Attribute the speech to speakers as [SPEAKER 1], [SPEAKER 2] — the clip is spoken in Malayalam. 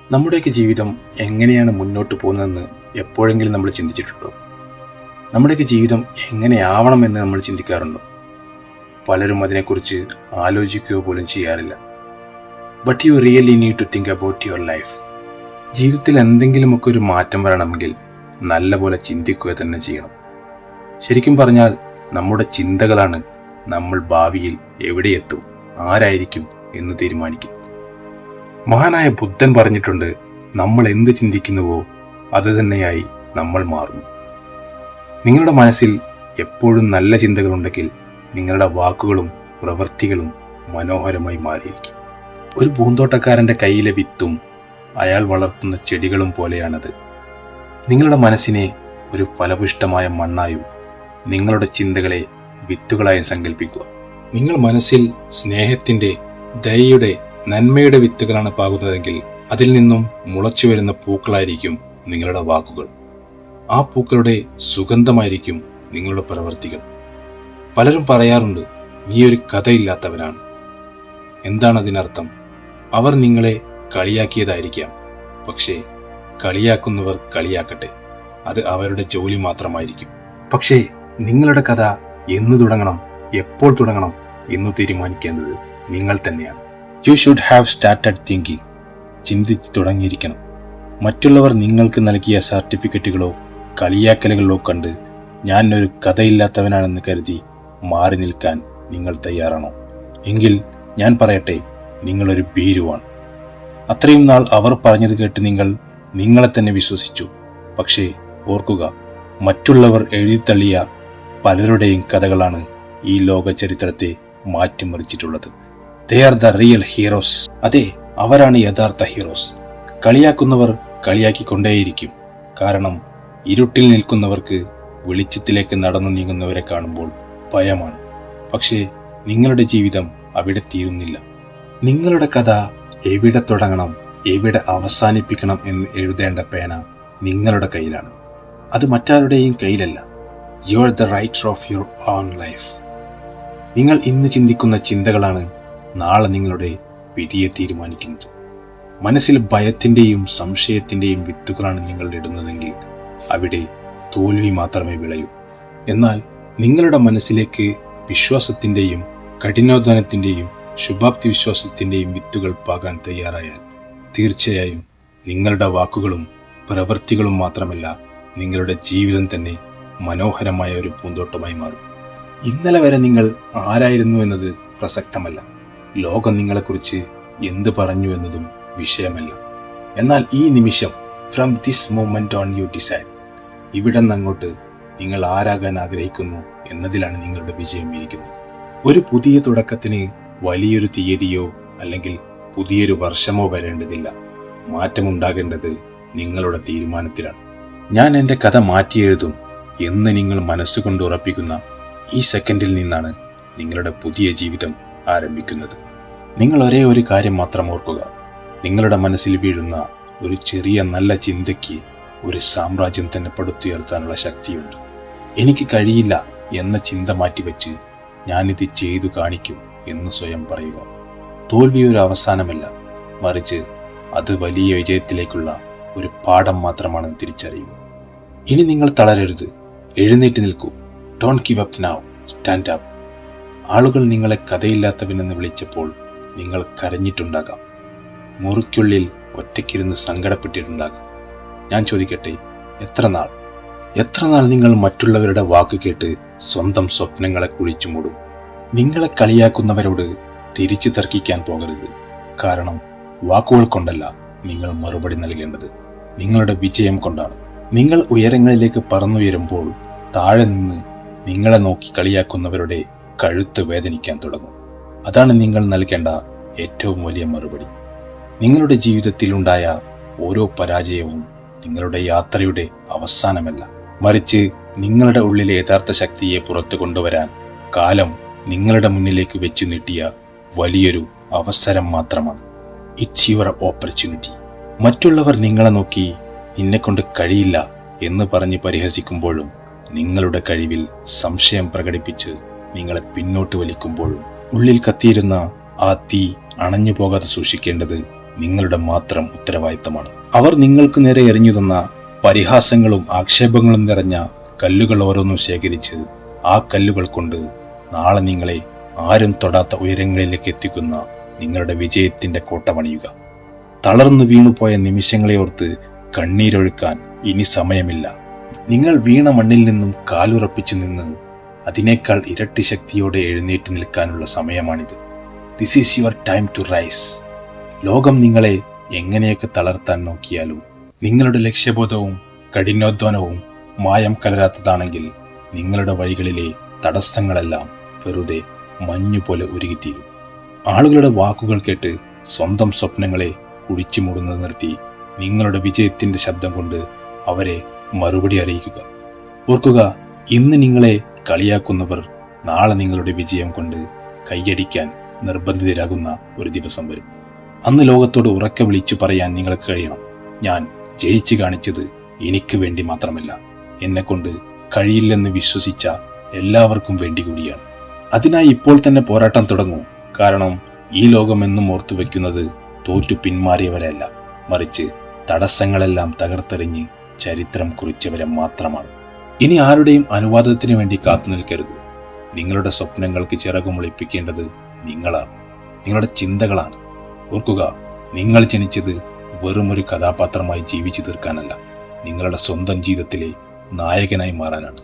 [SPEAKER 1] നമ്മുടെയൊക്കെ ജീവിതം എങ്ങനെയാണ് മുന്നോട്ട് പോകുന്നതെന്ന് എപ്പോഴെങ്കിലും നമ്മൾ ചിന്തിച്ചിട്ടുണ്ടോ? നമ്മുടെയൊക്കെ ജീവിതം എങ്ങനെയാവണമെന്ന് നമ്മൾ ചിന്തിക്കാറുണ്ടോ? പലരും അതിനെക്കുറിച്ച് ആലോചിക്കുകയോ പോലും ചെയ്യാറില്ല. But you really need to think about your life. ജീവിതത്തിൽ എന്തെങ്കിലുമൊക്കെ ഒരു മാറ്റം വരണമെങ്കിൽ നല്ലപോലെ ചിന്തിക്കുക തന്നെ ചെയ്യണം. ശരിക്കും പറഞ്ഞാൽ നമ്മുടെ ചിന്തകളാണ് നമ്മൾ ഭാവിയിൽ എവിടെയെത്തും, ആരായിരിക്കും എന്ന് തീരുമാനിക്കും. മഹാനായ ബുദ്ധൻ പറഞ്ഞിട്ടുണ്ട്, നമ്മൾ എന്ത് ചിന്തിക്കുന്നുവോ അത് തന്നെയായി നമ്മൾ മാറുന്നു. നിങ്ങളുടെ മനസ്സിൽ എപ്പോഴും നല്ല ചിന്തകളുണ്ടെങ്കിൽ നിങ്ങളുടെ വാക്കുകളും പ്രവൃത്തികളും മനോഹരമായി മാറിയിരിക്കും. ഒരു പൂന്തോട്ടക്കാരൻ്റെ കയ്യിലെ വിത്തും അയാൾ വളർത്തുന്ന ചെടികളും പോലെയാണത്. നിങ്ങളുടെ മനസ്സിനെ ഒരു ഫലപുഷ്ടമായ മണ്ണായും നിങ്ങളുടെ ചിന്തകളെ വിത്തുകളായും സങ്കല്പിക്കുക. നിങ്ങൾ മനസ്സിൽ സ്നേഹത്തിൻ്റെ, ദയയുടെ, നന്മയുടെ വിത്തുകളാണ് പാകുന്നതെങ്കിൽ അതിൽ നിന്നും മുളച്ചു വരുന്ന പൂക്കളായിരിക്കും നിങ്ങളുടെ വാക്കുകൾ. ആ പൂക്കളുടെ സുഗന്ധമായിരിക്കും നിങ്ങളുടെ പ്രവൃത്തികൾ. പലരും പറയാറുണ്ട്, നീ ഒരു കഥയില്ലാത്തവനാണ്. എന്താണ് അതിനർത്ഥം? അവർ നിങ്ങളെ കളിയാക്കിയതായിരിക്കാം. പക്ഷേ കളിയാക്കുന്നവർ കളിയാക്കട്ടെ, അത് അവരുടെ ജോലി മാത്രമായിരിക്കും. പക്ഷേ നിങ്ങളുടെ കഥ എന്ന് തുടങ്ങണം, എപ്പോൾ തുടങ്ങണം എന്ന് തീരുമാനിക്കേണ്ടത് നിങ്ങൾ തന്നെയാണ്. You should have started thinking. ചിന്തിച്ച് തുടങ്ങിയിരിക്കണം. മറ്റുള്ളവർ നിങ്ങൾക്ക് നൽകിയ സർട്ടിഫിക്കറ്റുകളോ കളിയാക്കലുകളോ കണ്ട് ഞാൻ ഒരു കഥയില്ലാത്തവനാണെന്ന് കരുതി മാറി നിൽക്കാൻ നിങ്ങൾ തയ്യാറാണോ? എങ്കിൽ ഞാൻ പറയട്ടെ, നിങ്ങളൊരു ഭീരുവാണ്. അത്രയും നാൾ അവർ പറഞ്ഞത് കേട്ട് നിങ്ങൾ നിങ്ങളെ തന്നെ വിശ്വസിച്ചു. പക്ഷേ ഓർക്കുക, മറ്റുള്ളവർ എഴുതിത്തള്ളിയ പലരുടെയും കഥകളാണ് ഈ ലോക ചരിത്രത്തെ മാറ്റിമറിച്ചിട്ടുള്ളത്. They are the real heroes. അതെ, അവരാണ് യഥാർത്ഥ ഹീറോസ്. കളിയാക്കുന്നവർ കളിയാക്കിക്കൊണ്ടേയിരിക്കും. കാരണം ഇരുട്ടിൽ നിൽക്കുന്നവർക്ക് വെളിച്ചത്തിലേക്ക് നടന്നു നീങ്ങുന്നവരെ കാണുമ്പോൾ ഭയമാണ്. പക്ഷേ നിങ്ങളുടെ ജീവിതം അവിടെ തീരുന്നില്ല. നിങ്ങളുടെ കഥ എവിടെ തുടങ്ങണം, എവിടെ അവസാനിപ്പിക്കണം എന്ന് എഴുതേണ്ട പേന നിങ്ങളുടെ കയ്യിലാണ്. അത് മറ്റാരുടെയും കയ്യിലല്ല. You are the writer of your own life. നിങ്ങൾ ഇന്ന് ചിന്തിക്കുന്ന ചിന്തകളാണ് നാളെ നിങ്ങളുടെ വിധിയെ തീരുമാനിക്കുന്നത്. മനസ്സിൽ ഭയത്തിൻ്റെയും സംശയത്തിൻ്റെയും വിത്തുകളാണ് നിങ്ങൾ ഇടുന്നതെങ്കിൽ അവിടെ തോൽവി മാത്രമേ വിളയൂ. എന്നാൽ നിങ്ങളുടെ മനസ്സിലേക്ക് വിശ്വാസത്തിൻ്റെയും കഠിനാധ്വാനത്തിൻ്റെയും ശുഭാപ്തി വിശ്വാസത്തിൻ്റെയും വിത്തുകൾ പാകാൻ തയ്യാറായാൽ തീർച്ചയായും നിങ്ങളുടെ വാക്കുകളും പ്രവൃത്തികളും മാത്രമല്ല, നിങ്ങളുടെ ജീവിതം തന്നെ മനോഹരമായ ഒരു പൂന്തോട്ടമായി മാറും. ഇന്നലെ വരെ നിങ്ങൾ ആരായിരുന്നു എന്നത് പ്രസക്തമല്ല. ലോകം നിങ്ങളെക്കുറിച്ച് എന്ത് പറഞ്ഞു എന്നതും വിഷയമല്ല. എന്നാൽ ഈ നിമിഷം, from this moment on you decide, ഇവിടെ നിന്നങ്ങോട്ട് നിങ്ങൾ ആരാകാൻ ആഗ്രഹിക്കുന്നു എന്നതിലാണ് നിങ്ങളുടെ വിജയം ഇരിക്കുന്നത്. ഒരു പുതിയ തുടക്കത്തിന് വലിയൊരു തീയതിയോ അല്ലെങ്കിൽ പുതിയൊരു വർഷമോ വരേണ്ടതില്ല. മാറ്റമുണ്ടാകേണ്ടത് നിങ്ങളുടെ തീരുമാനത്തിലാണ്. ഞാൻ എൻ്റെ കഥ മാറ്റിയെഴുതും എന്ന് നിങ്ങൾ മനസ്സുകൊണ്ട് ഉറപ്പിക്കുന്ന ഈ സെക്കൻഡിൽ നിന്നാണ് നിങ്ങളുടെ പുതിയ ജീവിതം ആരംഭിക്കുന്നത്. നിങ്ങൾ ഒരേ ഒരു കാര്യം മാത്രം ഓർക്കുക, നിങ്ങളുടെ മനസ്സിൽ വീഴുന്ന ഒരു ചെറിയ നല്ല ചിന്തയ്ക്ക് ഒരു സാമ്രാജ്യം തന്നെ പടുത്തുയർത്താനുള്ള ശക്തിയുണ്ട്. എനിക്ക് കഴിയില്ല എന്ന ചിന്ത മാറ്റിവെച്ച് ഞാനിത് ചെയ്തു കാണിക്കും എന്ന് സ്വയം പറയുക. തോൽവി ഒരു അവസാനമല്ല, മറിച്ച് അത് വലിയ വിജയത്തിലേക്കുള്ള ഒരു പാഠം മാത്രമാണ് തിരിച്ചറിയുക. ഇനി നിങ്ങൾ തളരരുത്, എഴുന്നേറ്റ് നിൽക്കൂ. Don't give up now, stand up. ആളുകൾ നിങ്ങളെ കഥയില്ലാത്തവനെന്ന് വിളിച്ചപ്പോൾ നിങ്ങൾ കരഞ്ഞിട്ടുണ്ടാകാം. മുറിക്കുള്ളിൽ ഒറ്റയ്ക്കിരുന്ന് സങ്കടപ്പെട്ടിട്ടുണ്ടാകാം. ഞാൻ ചോദിക്കട്ടെ, എത്ര നാൾ നിങ്ങൾ മറ്റുള്ളവരുടെ വാക്ക് കേട്ട് സ്വന്തം സ്വപ്നങ്ങളെ കുഴിച്ചു മൂടും? നിങ്ങളെ കളിയാക്കുന്നവരോട് തിരിച്ചു തർക്കിക്കാൻ പോകരുത്. കാരണം വാക്കുകൾ കൊണ്ടല്ല നിങ്ങൾ മറുപടി നൽകേണ്ടത്, നിങ്ങളുടെ വിജയം കൊണ്ടാണ്. നിങ്ങൾ ഉയരങ്ങളിലേക്ക് പറന്നുയരുമ്പോൾ താഴെ നിന്ന് നിങ്ങളെ നോക്കി കളിയാക്കുന്നവരുടെ കഴുത്ത് വേദനിക്കാൻ തുടങ്ങും. അതാണ് നിങ്ങൾ നൽകേണ്ട ഏറ്റവും വലിയ മറുപടി. നിങ്ങളുടെ ജീവിതത്തിൽ ഉണ്ടായ ഓരോ പരാജയവും നിങ്ങളുടെ യാത്രയുടെ അവസാനമല്ല, മറിച്ച് നിങ്ങളുടെ ഉള്ളിലെ യഥാർത്ഥ ശക്തിയെ പുറത്തു കൊണ്ടുവരാൻ കാലം നിങ്ങളുടെ മുന്നിലേക്ക് വെച്ചു നീട്ടിയ വലിയൊരു അവസരം മാത്രമാണ്. It's your opportunity. മറ്റുള്ളവർ നിങ്ങളെ നോക്കി നിന്നെക്കൊണ്ട് കഴിയില്ല എന്ന് പറഞ്ഞ് പരിഹസിക്കുമ്പോഴും നിങ്ങളുടെ കഴിവിൽ സംശയം പ്രകടിപ്പിച്ച് നിങ്ങളെ പിന്നോട്ട് വലിക്കുമ്പോഴും ഉള്ളിൽ കത്തിയിരുന്ന ആ തീ അണഞ്ഞു പോകാതെ സൂക്ഷിക്കേണ്ടത് നിങ്ങളുടെ മാത്രം ഉത്തരവാദിത്തമാണ്. അവർ നിങ്ങൾക്ക് നേരെ എറിഞ്ഞു തന്ന പരിഹാസങ്ങളും ആക്ഷേപങ്ങളും നിറഞ്ഞ കല്ലുകൾ ഓരോന്നും ശേഖരിച്ച് ആ കല്ലുകൾ കൊണ്ട് നാളെ നിങ്ങളെ ആരും തൊടാത്ത ഉയരങ്ങളിലേക്ക് എത്തിക്കുന്ന നിങ്ങളുടെ വിജയത്തിന്റെ കോട്ട പണിയുക. തളർന്നു വീണുപോയ നിമിഷങ്ങളെ ഓർത്ത് കണ്ണീരൊഴുക്കാൻ ഇനി സമയമില്ല. നിങ്ങൾ വീണ മണ്ണിൽ നിന്നും കാലുറപ്പിച്ചു നിന്ന് അതിനേക്കാൾ ഇരട്ടി ശക്തിയോടെ എഴുന്നേറ്റ് നിൽക്കാനുള്ള സമയമാണിത്. This is your time to rise. ലോകം നിങ്ങളെ എങ്ങനെയൊക്കെ തളർത്താൻ നോക്കിയാലും നിങ്ങളുടെ ലക്ഷ്യബോധവും കഠിനാധ്വാനവും മായം കലരാത്തതാണെങ്കിൽ നിങ്ങളുടെ വഴികളിലെ തടസ്സങ്ങളെല്ലാം വെറുതെ മഞ്ഞുപോലെ ഉരുകിത്തീരും. ആളുകളുടെ വാക്കുകൾ കേട്ട് സ്വന്തം സ്വപ്നങ്ങളെ കുടിച്ചു മൂടുന്നത് നിർത്തി നിങ്ങളുടെ വിജയത്തിന്റെ ശബ്ദം കൊണ്ട് അവരെ മറുപടി അറിയിക്കുക. ഓർക്കുക, ഇന്ന് നിങ്ങളെ കളിയാക്കുന്നവർ നാളെ നിങ്ങളുടെ വിജയം കൊണ്ട് കൈയടിക്കാൻ നിർബന്ധിതരാകുന്ന ഒരു ദിവസം വരും. അന്ന് ലോകത്തോട് ഉറക്കെ വിളിച്ചു പറയാൻ നിങ്ങൾക്ക് കഴിയണം, ഞാൻ ജയിച്ചു കാണിച്ചത് എനിക്ക് വേണ്ടി മാത്രമല്ല, എന്നെക്കൊണ്ട് കഴിയില്ലെന്ന് വിശ്വസിച്ച എല്ലാവർക്കും വേണ്ടി കൂടിയാണ്. അതിനായി ഇപ്പോൾ തന്നെ പോരാട്ടം തുടങ്ങൂ. കാരണം ഈ ലോകം എന്നും ഓർത്തു വെക്കുന്നത് തോറ്റു പിന്മാറിയവരല്ല, മറിച്ച് തടസ്സങ്ങളെല്ലാം തകർത്തെറിഞ്ഞ് ചരിത്രം കുറിച്ചവരെ മാത്രമാണ്. ഇനി ആരുടെയും അനുവാദത്തിന് വേണ്ടി കാത്തു നിൽക്കരുത്. നിങ്ങളുടെ സ്വപ്നങ്ങൾക്ക് ചിറകുമുളപ്പിക്കേണ്ടത് നിങ്ങളാണ്, നിങ്ങളുടെ ചിന്തകളാണ്. ഓർക്കുക, നിങ്ങൾ ജനിച്ചത് വെറുമൊരു കഥാപാത്രമായി ജീവിച്ചു തീർക്കാനല്ല, നിങ്ങളുടെ സ്വന്തം ജീവിതത്തിലെ നായകനായി മാറാനാണ്.